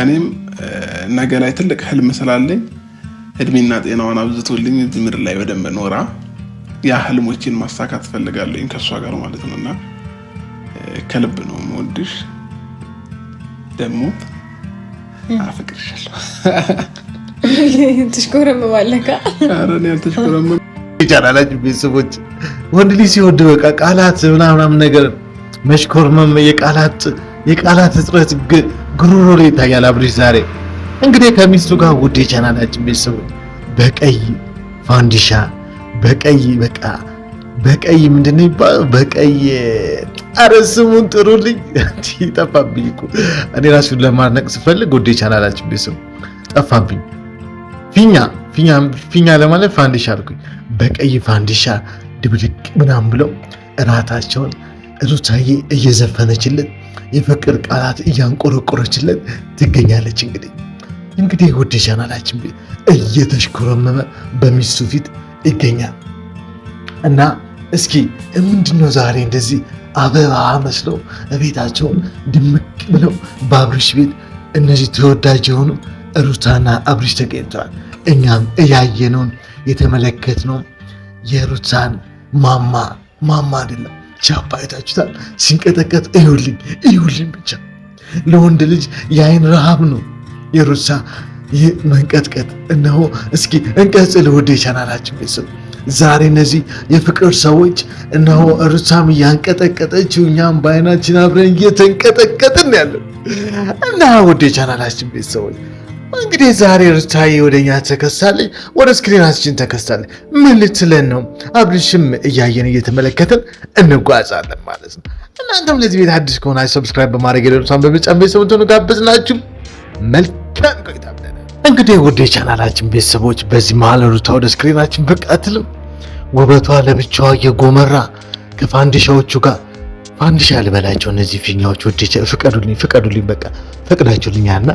እኔም ነገ ላይ ትልቅ ህልም ስላለኝ እድሜና ጤናዋን አብዝቶልኝ እዚህ ምድር ላይ በደንብ ኖራ ያ ህልሞችን ማሳካት ፈልጋለሁ ከሷ ጋር ማለት ነውና ከልብ ነው የምወድሽ ደግሞ አፍቅርሻለሁ ትሽኮረም ባለካ አረን ያልተሽኮረም ይቻላል ቤተሰቦች ወንድ ልጅ ሲወድ በቃ ቃላት ምናምን ነገር መሽኮርመም የቃላት እጥረት ግሩሮ ላይ ይታያል። አብርሽ ዛሬ እንግዲህ ከሚስቱ ጋር ውድ የቻናላችን ቤተሰቦች በቀይ ፋንዲሻ በቀይ ምንድነው ይባላል በቀይ አረስሙን ጥሩልኝ ይጠፋብኝ እኮ እኔ ራሱ ለማድነቅ ስፈልግ ውድ የቻናላችን ቤተሰቦች ጠፋብኝ። ፊኛ ለማለት ፋንዲሻ አልኩኝ። በቀይ ፋንዲሻ ድብልቅ ምናምን ብለው እራታቸውን ሩታዬ እየዘፈነችለት የፍቅር ቃላት እያንቆረቆረችለት ትገኛለች። እንግዲህ ውድ ቻናላችን እየተሽኮረመመ በሚስቱ ፊት ይገኛል እና እስኪ ምንድነው ዛሬ እንደዚህ አበባ መስለው ቤታቸው ድምቅ ብለው በአብርሽ ቤት እነዚህ ተወዳጅ የሆኑ ሩታና አብርሽ ተገኝተዋል። እኛም እያየነውን የተመለከትነው የሩታን ማማ አይደለም ቻፓ አይታችሁታል ሲንቀጠቀጥ እዩልኝ ብቻ ለወንድ ልጅ የአይን ረሃብ ነው የሩታ መንቀጥቀጥ። እነሆ እስኪ እንቀጽል ወደ ቻናላችን ቤተሰብ ዛሬ እነዚህ የፍቅር ሰዎች እነሆ ሩታም እያንቀጠቀጠችው እኛም በአይናችን አብረን እየተንቀጠቀጥን ያለን እና ወደ ቻናላችን ቤተሰቦች እንግዲህ ዛሬ ሩታዬ ወደኛ ተከስታለች፣ ወደ ስክሪናችን ተከስታለች። ምን ልትለን ነው? አብርሽም እያየን እየተመለከተን እንጓዛለን ማለት ነው። እናንተም ለዚህ ቤት አዲስ ከሆናችሁ ሰብስክራይብ በማድረግ የደረሷን በመጫን ቤተሰብ እንድትሆኑ ጋበዝናችሁ። መልካም ቆይታ ብለናል። እንግዲህ ወደ ቻናላችን ቤተሰቦች በዚህ መሀል ሩታ ወደ ስክሪናችን ብቅ አትልም። ውበቷ ለብቻዋ የጎመራ ከፋንዲሻዎቹ ጋር ፋንዲሻ ልበላቸው እነዚህ ፊኛዎች ወደ ፍቀዱልኝ በቃ ፈቅዳችሁልኛልና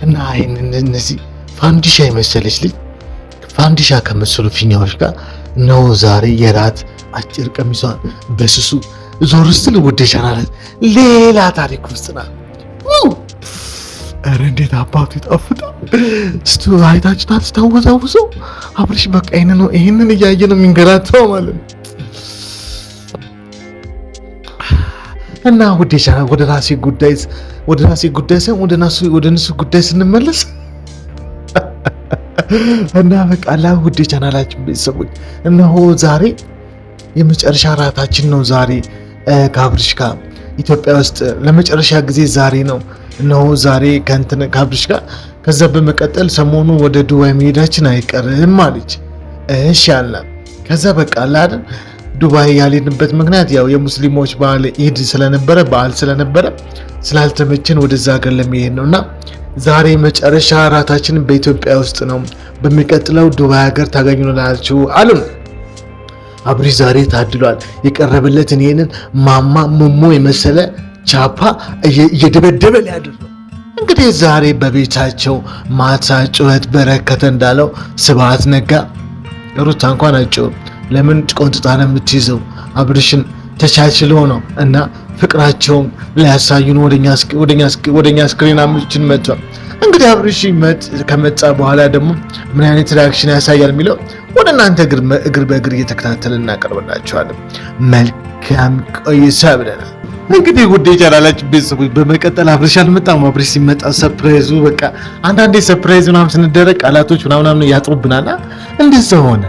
እና እነዚህ ፋንዲሻ የመሰለች ልጅ ፋንዲሻ ከመሰሉ ፊኛዎች ጋር ነው ዛሬ የራት አጭር ቀሚሷን በስሱ ዞር ስትል ወደ ቻናላት ሌላ ታሪክ ውስጥ ናት። ኧረ እንዴት አባቱ ይጣፍጣል! እስቲ አይታችሁታ ታወዛውዘው አብርሽ በቃ ይሄንን እያየ ነው የሚንገላታው ማለት ነው። እና ወደ ራሴ ጉዳይ ሳይሆን ወደ እነሱ ጉዳይ ስንመለስ እና በቃ ውድ ቻናላችን ቤተሰቦች እነሆ ዛሬ የመጨረሻ ራታችን ነው። ዛሬ ከአብርሽ ጋር ኢትዮጵያ ውስጥ ለመጨረሻ ጊዜ ዛሬ ነው። እነሆ ዛሬ ከአብርሽ ጋር ከዛ በመቀጠል ሰሞኑ ወደ ዱባይ መሄዳችን አይቀርም አለች። እሺ አለ። ከዛ በቃ አይደል ዱባይ ያልሄድንበት ምክንያት ያው የሙስሊሞች በዓል ኢድ ስለነበረ ስላልተመቸን ወደዛ ሀገር ለመሄድ ነውና ዛሬ መጨረሻ ራታችንን በኢትዮጵያ ውስጥ ነው፣ በሚቀጥለው ዱባይ ሀገር ታገኙናላችሁ አሉን። አብርሽ ዛሬ ታድሏል። የቀረበለትን ይሄንን ማማ ሞሞ የመሰለ ቻፓ እየደበደበ ሊያድር ነው። እንግዲህ ዛሬ በቤታቸው ማታ ጩኸት በረከተ እንዳለው ስብሐት ነጋ ሩታ እንኳን አጭው ለምን ቆንጥጣ ነው የምትይዘው? አብርሽን ተቻችሎ ነው እና ፍቅራቸውን ሊያሳዩን ወደኛ ስክሪናችን መጥቷል። እንግዲህ አብርሽ ከመጣ በኋላ ደግሞ ምን አይነት ሪአክሽን ያሳያል የሚለው ወደ እናንተ እግር በእግር እየተከታተልን እናቀርብላችኋለን። መልካም ቆይታ ብለናል። እንግዲህ ውድ ቻናላችን ቤተሰቦች በመቀጠል አብርሽ አልመጣም። አብርሽ ሲመጣ ሰርፕራይዙ በቃ አንዳንዴ ሰርፕራይዝ ምናምን ስንደረግ ቃላቶች ምናምን ያጥሩብናልና እንደዛ ሆነ።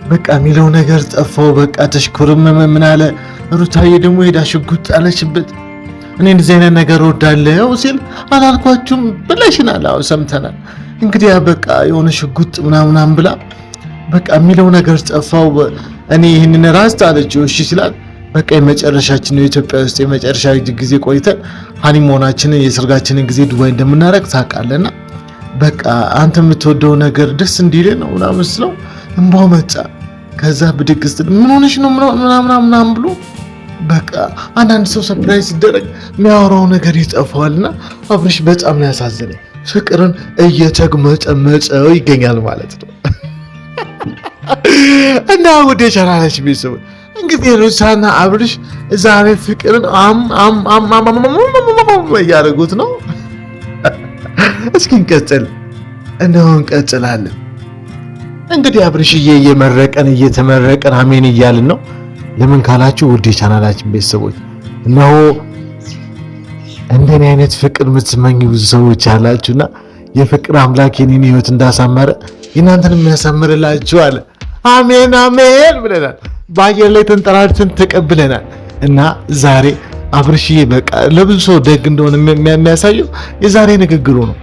በቃ የሚለው ነገር ጠፋው። በቃ ተሽኮረመመ። ምን አለ ሩታዬ ደግሞ ሄዳ ሽጉጥ አለችበት። እኔ እንደዚህ አይነት ነገር ወዳለው ሲል አላልኳችሁም ብለሽናል? አዎ ሰምተናል። እንግዲህ በቃ የሆነ ሽጉጥ ምናምን ብላ በቃ የሚለው ነገር ጠፋው። እኔ ይህንን ራስት አለችው። እሺ ሲላት በቃ የመጨረሻችን ነው ኢትዮጵያ ውስጥ የመጨረሻ ጊዜ ቆይተን ሃኒሞናችንን የሰርጋችንን ጊዜ ዱባይ እንደምናረግ ታውቃለና በቃ አንተ የምትወደው ነገር ደስ እንዲል ነው ምናምን ስለው እንባው መጣ። ከዛ ብድግ ስትል ምን ሆነሽ ነው ምናምን ብሎ በቃ አንዳንድ ሰው ሰርፕራይዝ ሲደረግ የሚያወራው ነገር ይጠፋዋልና አብርሽ በጣም ነው ያሳዘነኝ። ፍቅርን እየተግመጠመጠው ይገኛል ማለት ነው። እና ወደ ቻናላችን ቤተሰቦች እንግዲህ ሩታና አብርሽ ዛሬ ፍቅርን እያደረጉት ነው። እስኪ እንቀጥል፣ እነሆ እንቀጥላለን። እንግዲህ አብርሽዬ እየተመረቀን አሜን እያልን ነው። ለምን ካላችሁ ውድ የቻናላችን ቤተሰቦች እነሆ እንደኔ አይነት ፍቅር የምትመኙ ብዙ ሰዎች አላችሁና የፍቅር አምላክ የኔን ህይወት እንዳሳመረ እናንተንም ያሳምርላችኋል። አሜን አሜን ብለናል። በአየር ላይ ተንጠራርተን ተቀብለናል እና ዛሬ አብርሽዬ በቃ ለብዙ ሰው ደግ እንደሆነ የሚያሳየው የዛሬ ንግግሩ ነው።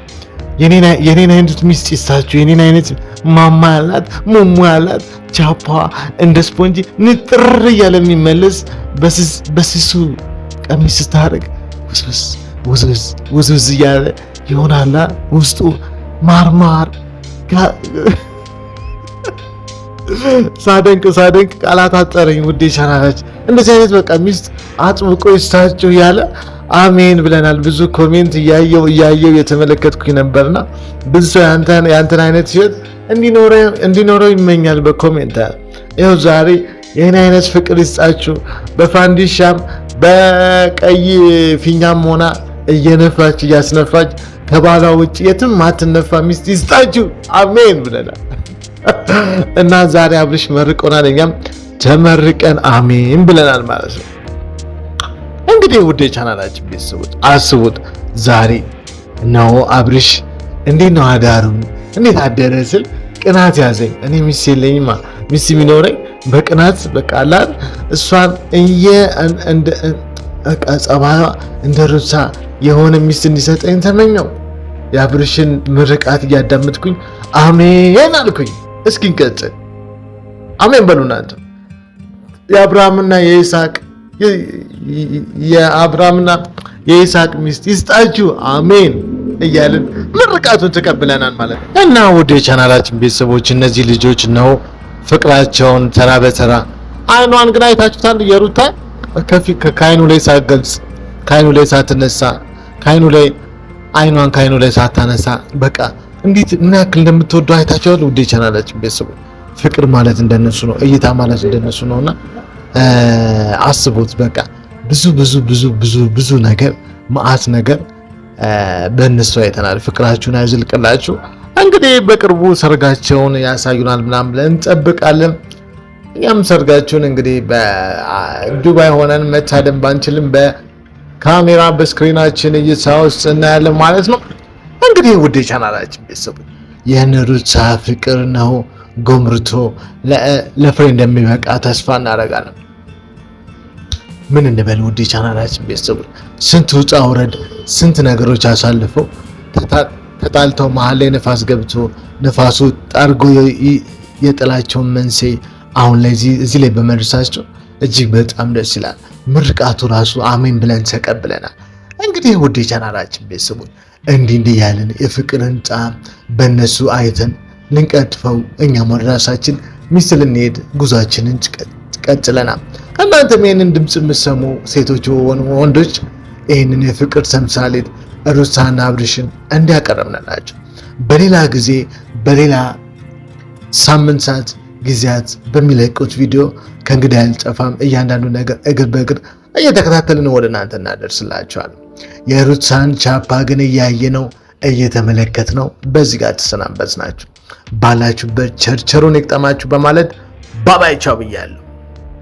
የኔን አይነት ሚስት ይስጣችሁ፣ የኔን አይነት ማማ ያላት ሙሙ ያላት ቻፓ እንደ ስፖንጂ ንጥር እያለ የሚመለስ በስሱ ቀሚስ ስታደርግ ውዝውዝ እያለ ይሆናላ ውስጡ ማርማር። ሳደንቅ ቃላት አጠረኝ። ውዴ ቻናላች እንደዚህ አይነት በቃ ሚስት አጥብቆ ይስጣችሁ ያለ አሜን ብለናል። ብዙ ኮሜንት እያየው የተመለከትኩኝ ነበርና ብዙ ሰው ያንተን አይነት ህይወት እንዲኖረው ይመኛል በኮሜንት። ይኸው ዛሬ ይህን አይነት ፍቅር ይስጣችሁ። በፋንዲሻም በቀይ ፊኛም ሆና እየነፋች እያስነፋች ከባሏ ውጭ የትም ማትነፋ ሚስት ይስጣችሁ አሜን ብለናል እና ዛሬ አብርሽ መርቆናል፣ እኛም ተመርቀን አሜን ብለናል ማለት ነው። እንግዲህ ውድ የቻናላችን ቤተሰቦች አስቡት፣ ዛሬ እነሆ አብርሽ እንዴት ነው አዳሩን እንዴት አደረ ስል ቅናት ያዘኝ። እኔ ሚስት የለኝማ፣ ሚስት የሚኖረኝ በቅናት በቃ አላል እሷን ጸባዩ እንደ ሩታ የሆነ ሚስት እንዲሰጠኝ ተመኘው። የአብርሽን ምርቃት እያዳመጥኩኝ አሜን አልኩኝ። እስኪ እንቀጥል። አሜን በሉ እናንተ። የአብርሃምና የይስሐቅ ሚስት ይስጣችሁ አሜን እያልን ምርቃቱን ተቀብለናል ማለት ነው። እና ወደ ቻናላችን ቤተሰቦች እነዚህ ልጆች ነው ፍቅራቸውን ተራ በተራ አይኗን ግን አይታችሁታል። የሩታ ከአይኑ ላይ ሳትገልጽ ከአይኑ ላይ ሳትነሳ አይኗን ላይ ሳታነሳ በቃ እንዴት ምን ያክል እንደምትወደው አይታችኋል። ውድ ቻናላችን ቤተሰቦች ፍቅር ማለት እንደነሱ ነው፣ እይታ ማለት እንደነሱ ነውና አስቡት። በቃ ብዙ ነገር መዓት ነገር በእነሱ አይተናል። ፍቅራችሁን ያዝልቅላችሁ። እንግዲህ በቅርቡ ሰርጋቸውን ያሳዩናል ምናምን ብለን እንጠብቃለን። እኛም ሰርጋችሁን እንግዲህ በዱባይ ሆነን መታደም ባንችልም በካሜራ በስክሪናችን እይታ ውስጥ እናያለን ማለት ነው። እንግዲህ ውድ ቻናላችን ቤተሰቦች የሩታ ፍቅር ነው ጎምርቶ ለፍሬ እንደሚበቃ ተስፋ እናደርጋለን። ምን እንበል ውድ ቻናላችን ቤተሰቦች ስንት ውጣ ውረድ ስንት ነገሮች አሳልፈው ተጣልተው መሀል ላይ ነፋስ ገብቶ ነፋሱ ጠርጎ የጥላቸውን መንስኤ አሁን ላይ እዚህ ላይ በመድረሳቸው እጅግ በጣም ደስ ይላል። ምርቃቱ ራሱ አሜን ብለን ተቀብለናል። እንግዲህ ውድ ቻናላችን ቤተሰቦች እንዲህ ያለን የፍቅርን ጣም በእነሱ አይተን ልንቀጥፈው እኛም ወደ ራሳችን ሚስት ልንሄድ ጉዟችንን ቀጥለናል። እናንተም ይህንን ድምፅ የምትሰሙ ሴቶች ሆኑ ወንዶች ይህንን የፍቅር ተምሳሌት ሩታና አብርሽን እንዲያቀረብንላቸው በሌላ ጊዜ በሌላ ሳምንታት ጊዜያት በሚለቁት ቪዲዮ ከእንግዳ ያልጠፋም እያንዳንዱ ነገር እግር በእግር እየተከታተልን ወደ እናንተ እናደርስላቸዋል። የሩታን ቻፓ ግን እያየ ነው እየተመለከት ነው። በዚህ ጋር ተሰናበትናችሁ። ባላችሁበት ቸርቸሩን ይቅጠማችሁ በማለት ባባይ ቻው ብያለሁ።